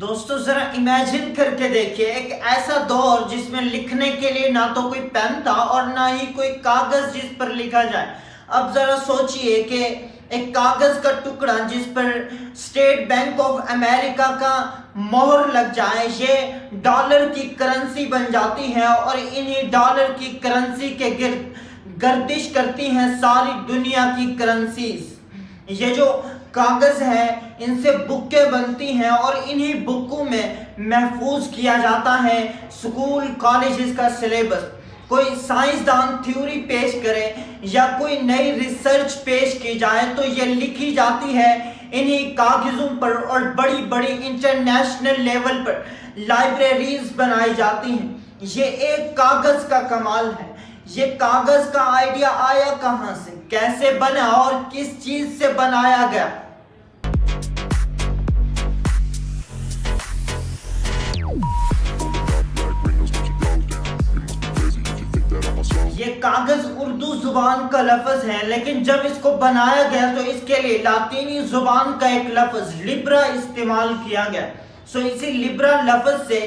दोस्तों जरा इमेजिन करके देखिए एक ऐसा दौर जिसमें लिखने के लिए ना तो कोई पेन था और ना ही कोई कागज जिस पर लिखा जाए। अब जरा सोचिए कि एक कागज का टुकड़ा जिस पर स्टेट बैंक ऑफ अमेरिका का मोहर लग जाए, ये डॉलर की करेंसी बन जाती है और इन्हीं डॉलर की करेंसी के गिर्द गर्दिश करती हैं सारी दुनिया की करेंसीज। ये जो कागज है इनसे बुकें बनती हैं और इन्हीं बुकों में महफूज किया जाता है स्कूल कॉलेजेस का सिलेबस। कोई साइंसदान थ्योरी पेश करे या कोई नई रिसर्च पेश की जाए तो ये लिखी जाती है इन्हीं कागजों पर और बड़ी बड़ी इंटरनेशनल लेवल पर लाइब्रेरीज बनाई जाती हैं। ये एक कागज का कमाल है। ये कागज का आइडिया आया कहां से, कैसे बना और किस चीज से बनाया गया? ये कागज उर्दू जुबान का लफ्ज है, लेकिन जब इसको बनाया गया तो इसके लिए लातीनी जुबान का एक लफ्ज लिब्रा इस्तेमाल किया गया। सो इसी लिब्रा लफ्ज से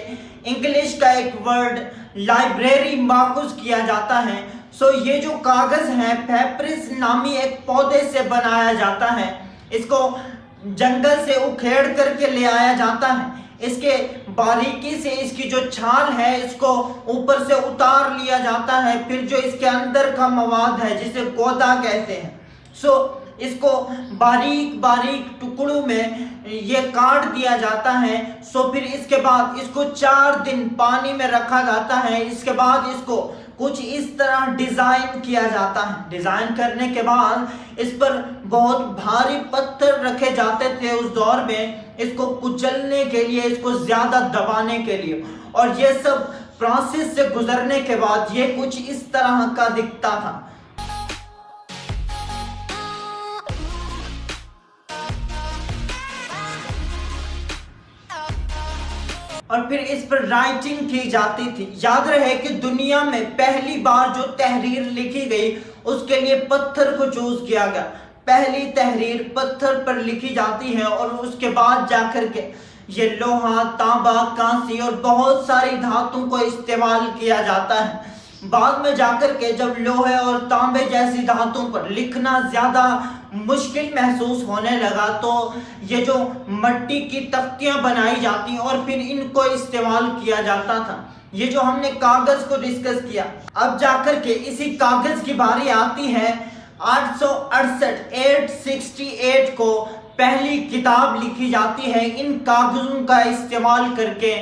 इंग्लिश का एक वर्ड लाइब्रेरी माखूज किया जाता है। सो ये जो कागज है पेपरिस नामी एक पौधे से बनाया जाता है। इसको जंगल से उखेड़ करके ले आया जाता है। इसके बारीकी से इसकी जो छाल है इसको ऊपर से उतार लिया जाता है। फिर जो इसके अंदर का मवाद है जिसे कोदा कहते हैं, सो इसको बारीक बारीक टुकड़ों में ये काट दिया जाता है। सो फिर इसके बाद इसको 4 दिन पानी में रखा जाता है। इसके बाद इसको कुछ इस तरह डिजाइन किया जाता है। डिजाइन करने के बाद इस पर बहुत भारी पत्थर रखे जाते थे उस दौर में, इसको कुचलने के लिए, इसको ज्यादा दबाने के लिए। और ये सब प्रोसेस से गुजरने के बाद ये कुछ इस तरह का दिखता था। और फिर इस पर राइटिंग की जाती थी। याद रहे कि दुनिया में पहली बार जो तहरीर लिखी गई उसके लिए पत्थर को चूज किया गया। पहली तहरीर पत्थर पर लिखी जाती है और उसके बाद जाकर के ये लोहा, तांबा, कांसी और बहुत सारी धातुओं को इस्तेमाल किया जाता है। बाद में जाकर के जब लोहे और तांबे जैसी धातुओं पर लिखना ज्यादा मुश्किल महसूस होने लगा तो ये जो मिट्टी की तख्तियां बनाई जाती और फिर इनको इस्तेमाल किया जाता था। ये जो हमने कागज को डिस्कस किया, अब जाकर के इसी कागज की बारी आती है 868 को पहली किताब लिखी जाती है इन कागजों का इस्तेमाल करके।